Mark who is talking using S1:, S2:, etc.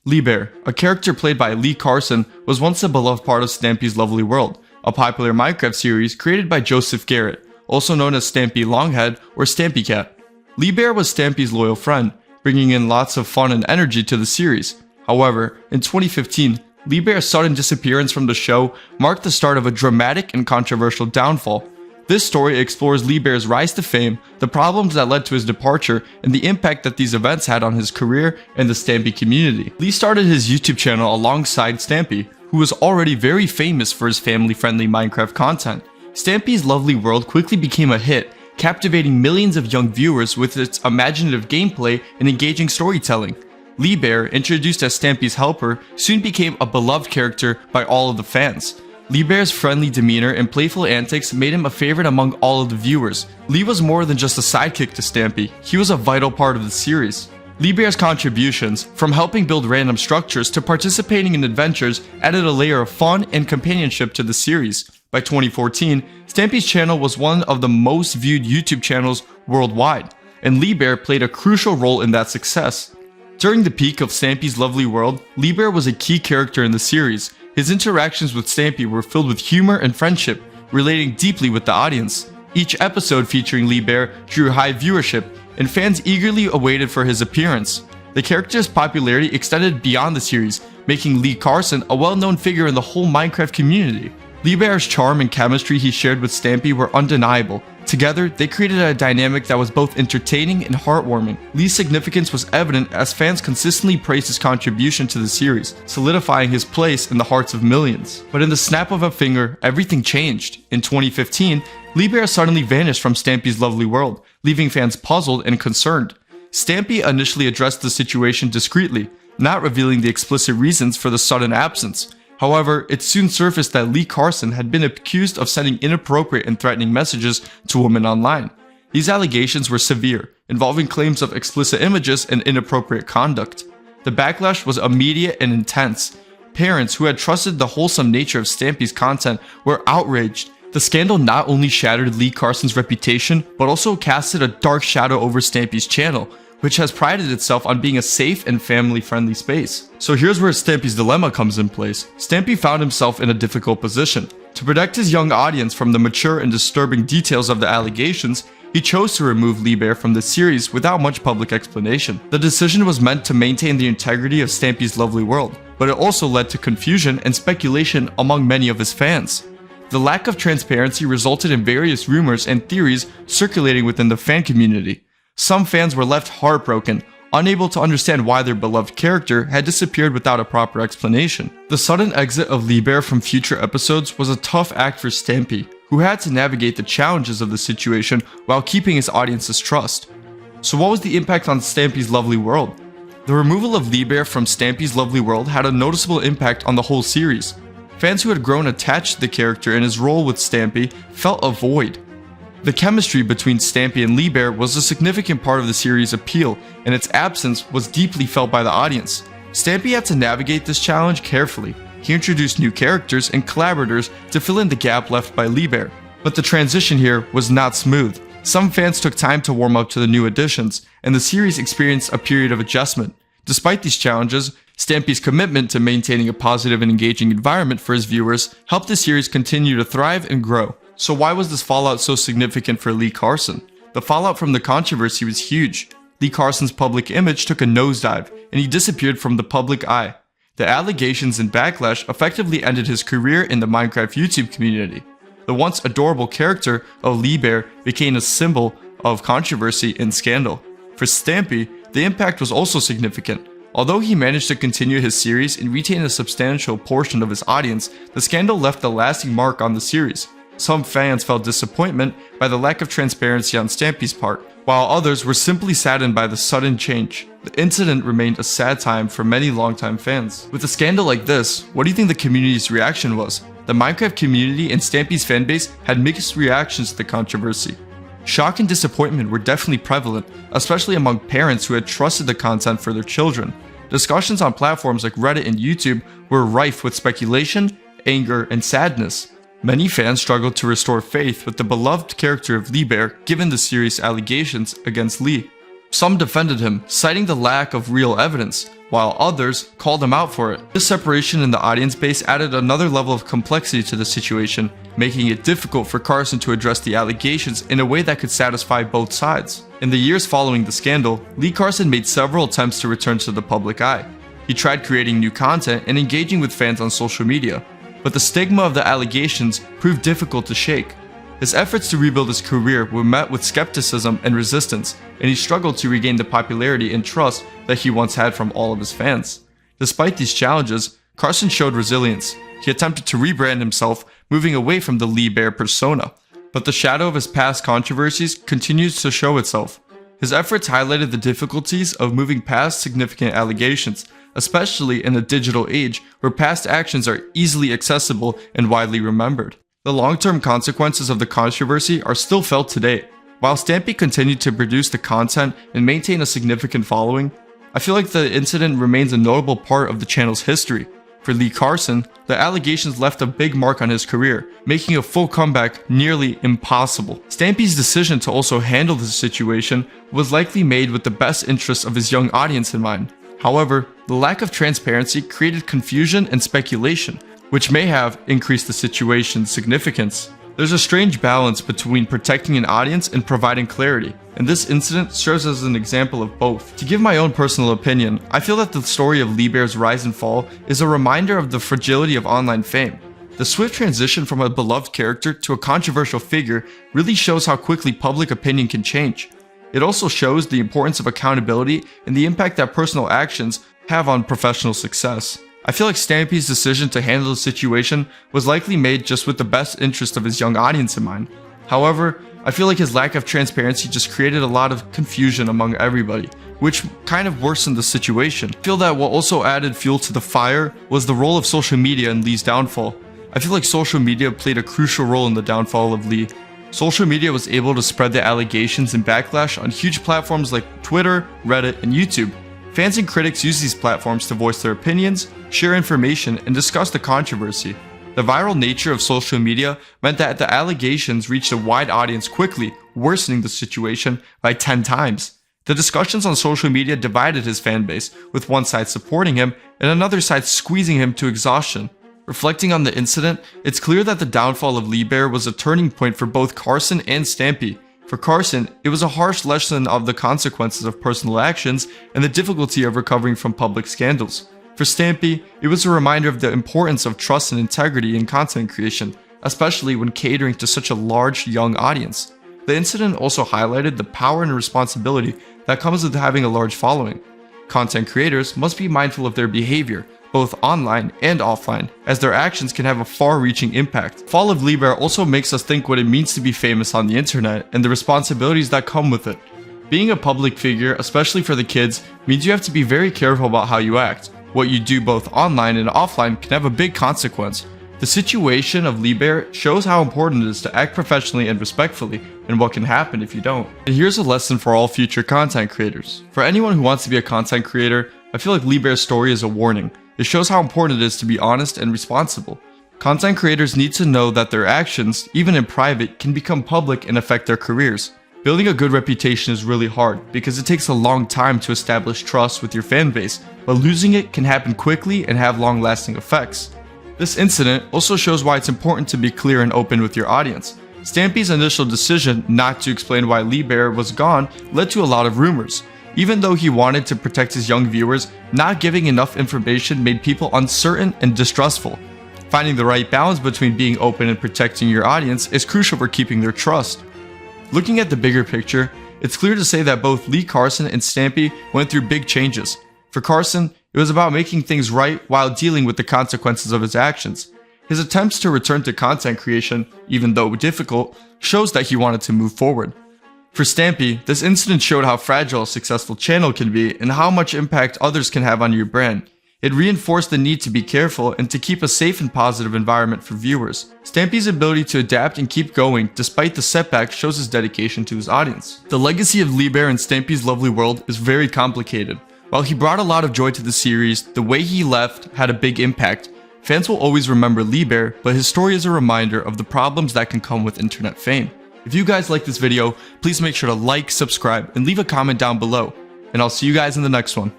S1: Lee Bear, a character played by Lee Carson, was once a beloved part of Stampy's Lovely World, a popular Minecraft series created by Joseph Garrett, also known as Stampy Longhead or Stampy Cat. Lee Bear was Stampy's loyal friend, bringing in lots of fun and energy to the series. However, in 2015, Lee Bear's sudden disappearance from the show marked the start of a dramatic and controversial downfall. This story explores Lee Bear's rise to fame, the problems that led to his departure, and the impact that these events had on his career and the Stampy community. Lee started his YouTube channel alongside Stampy, who was already very famous for his family-friendly Minecraft content. Stampy's Lovely World quickly became a hit, captivating millions of young viewers with its imaginative gameplay and engaging storytelling. Lee Bear, introduced as Stampy's helper, soon became a beloved character by all of the fans. Lee Bear's friendly demeanor and playful antics made him a favorite among all of the viewers. Lee was more than just a sidekick to Stampy, he was a vital part of the series. Lee Bear's contributions, from helping build random structures to participating in adventures, added a layer of fun and companionship to the series. By 2014, Stampy's channel was one of the most viewed YouTube channels worldwide, and Lee Bear played a crucial role in that success. During the peak of Stampy's Lovely World, Lee Bear was a key character in the series. His interactions with Stampy were filled with humor and friendship, relating deeply with the audience. Each episode featuring Lee Bear drew high viewership, and fans eagerly awaited for his appearance. The character's popularity extended beyond the series, making Lee Carson a well-known figure in the whole Minecraft community. Lee Bear's charm and chemistry he shared with Stampy were undeniable. Together, they created a dynamic that was both entertaining and heartwarming. Lee's significance was evident as fans consistently praised his contribution to the series, solidifying his place in the hearts of millions. But in the snap of a finger, everything changed. In 2015, Lee Bear suddenly vanished from Stampy's Lovely World, leaving fans puzzled and concerned. Stampy initially addressed the situation discreetly, not revealing the explicit reasons for the sudden absence. However, it soon surfaced that Lee Carson had been accused of sending inappropriate and threatening messages to women online. These allegations were severe, involving claims of explicit images and inappropriate conduct. The backlash was immediate and intense. Parents who had trusted the wholesome nature of Stampy's content were outraged. The scandal not only shattered Lee Carson's reputation, but also casted a dark shadow over Stampy's channel, which has prided itself on being a safe and family-friendly space. So here's where Stampy's dilemma comes in place. Stampy found himself in a difficult position. To protect his young audience from the mature and disturbing details of the allegations, he chose to remove Lee Bear from the series without much public explanation. The decision was meant to maintain the integrity of Stampy's Lovely World, but it also led to confusion and speculation among many of his fans. The lack of transparency resulted in various rumors and theories circulating within the fan community. Some fans were left heartbroken, unable to understand why their beloved character had disappeared without a proper explanation. The sudden exit of Lee Bear from future episodes was a tough act for Stampy, who had to navigate the challenges of the situation while keeping his audience's trust. So what was the impact on Stampy's Lovely World? The removal of Lee Bear from Stampy's Lovely World had a noticeable impact on the whole series. Fans who had grown attached to the character and his role with Stampy felt a void. The chemistry between Stampy and Lee Bear was a significant part of the series' appeal, and its absence was deeply felt by the audience. Stampy had to navigate this challenge carefully. He introduced new characters and collaborators to fill in the gap left by Lee Bear. But the transition here was not smooth. Some fans took time to warm up to the new additions, and the series experienced a period of adjustment. Despite these challenges, Stampy's commitment to maintaining a positive and engaging environment for his viewers helped the series continue to thrive and grow. So why was this fallout so significant for Lee Carson? The fallout from the controversy was huge. Lee Carson's public image took a nosedive, and he disappeared from the public eye. The allegations and backlash effectively ended his career in the Minecraft YouTube community. The once adorable character of Lee Bear became a symbol of controversy and scandal. For Stampy, the impact was also significant. Although he managed to continue his series and retain a substantial portion of his audience, the scandal left a lasting mark on the series. Some fans felt disappointment by the lack of transparency on Stampy's part, while others were simply saddened by the sudden change. The incident remained a sad time for many longtime fans. With a scandal like this, what do you think the community's reaction was? The Minecraft community and Stampy's fanbase had mixed reactions to the controversy. Shock and disappointment were definitely prevalent, especially among parents who had trusted the content for their children. Discussions on platforms like Reddit and YouTube were rife with speculation, anger, and sadness. Many fans struggled to restore faith with the beloved character of Lee Bear given the serious allegations against Lee. Some defended him, citing the lack of real evidence, while others called him out for it. This separation in the audience base added another level of complexity to the situation, making it difficult for Carson to address the allegations in a way that could satisfy both sides. In the years following the scandal, Lee Carson made several attempts to return to the public eye. He tried creating new content and engaging with fans on social media, but the stigma of the allegations proved difficult to shake. His efforts to rebuild his career were met with skepticism and resistance, and he struggled to regain the popularity and trust that he once had from all of his fans. Despite these challenges, Carson showed resilience. He attempted to rebrand himself, moving away from the Lee Bear persona. But the shadow of his past controversies continues to show itself. His efforts highlighted the difficulties of moving past significant allegations, especially in a digital age where past actions are easily accessible and widely remembered. The long-term consequences of the controversy are still felt today. While Stampy continued to produce the content and maintain a significant following, I feel like the incident remains a notable part of the channel's history. For Lee Carson, the allegations left a big mark on his career, making a full comeback nearly impossible. Stampy's decision to also handle the situation was likely made with the best interests of his young audience in mind. However, the lack of transparency created confusion and speculation, which may have increased the situation's significance. There's a strange balance between protecting an audience and providing clarity, and this incident serves as an example of both. To give my own personal opinion, I feel that the story of Lee Bear's rise and fall is a reminder of the fragility of online fame. The swift transition from a beloved character to a controversial figure really shows how quickly public opinion can change. It also shows the importance of accountability and the impact that personal actions have on professional success. I feel like Stampy's decision to handle the situation was likely made just with the best interest of his young audience in mind. However, I feel like his lack of transparency just created a lot of confusion among everybody, which kind of worsened the situation. I feel that what also added fuel to the fire was the role of social media in Lee's downfall. I feel like social media played a crucial role in the downfall of Lee. Social media was able to spread the allegations and backlash on huge platforms like Twitter, Reddit, and YouTube. Fans and critics use these platforms to voice their opinions, share information, and discuss the controversy. The viral nature of social media meant that the allegations reached a wide audience quickly, worsening the situation by 10 times. The discussions on social media divided his fan base, with one side supporting him and another side squeezing him to exhaustion. Reflecting on the incident, it's clear that the downfall of Lee Bear was a turning point for both Carson and Stampy. For Carson, it was a harsh lesson of the consequences of personal actions and the difficulty of recovering from public scandals. For Stampy, it was a reminder of the importance of trust and integrity in content creation, especially when catering to such a large, young audience. The incident also highlighted the power and responsibility that comes with having a large following. Content creators must be mindful of their behavior, both online and offline, as their actions can have a far-reaching impact. Fall of Lee Bear also makes us think what it means to be famous on the internet and the responsibilities that come with it. Being a public figure, especially for the kids, means you have to be very careful about how you act. What you do both online and offline can have a big consequence. The situation of Lee Bear shows how important it is to act professionally and respectfully, and what can happen if you don't. And here's a lesson for all future content creators. For anyone who wants to be a content creator, I feel like Lee Bear's story is a warning. It shows how important it is to be honest and responsible. Content creators need to know that their actions, even in private, can become public and affect their careers. Building a good reputation is really hard because it takes a long time to establish trust with your fan base, but losing it can happen quickly and have long-lasting effects. This incident also shows why it's important to be clear and open with your audience. Stampy's initial decision not to explain why Lee Bear was gone led to a lot of rumors. Even though he wanted to protect his young viewers, not giving enough information made people uncertain and distrustful. Finding the right balance between being open and protecting your audience is crucial for keeping their trust. Looking at the bigger picture, it's clear to say that both Lee Carson and Stampy went through big changes. For Carson, it was about making things right while dealing with the consequences of his actions. His attempts to return to content creation, even though difficult, shows that he wanted to move forward. For Stampy, this incident showed how fragile a successful channel can be and how much impact others can have on your brand. It reinforced the need to be careful and to keep a safe and positive environment for viewers. Stampy's ability to adapt and keep going despite the setback shows his dedication to his audience. The legacy of Lee Bear and Stampy's Lovely World is very complicated. While he brought a lot of joy to the series, the way he left had a big impact. Fans will always remember Lee Bear, but his story is a reminder of the problems that can come with internet fame. If you guys like this video, please make sure to like, subscribe, and leave a comment down below. And I'll see you guys in the next one.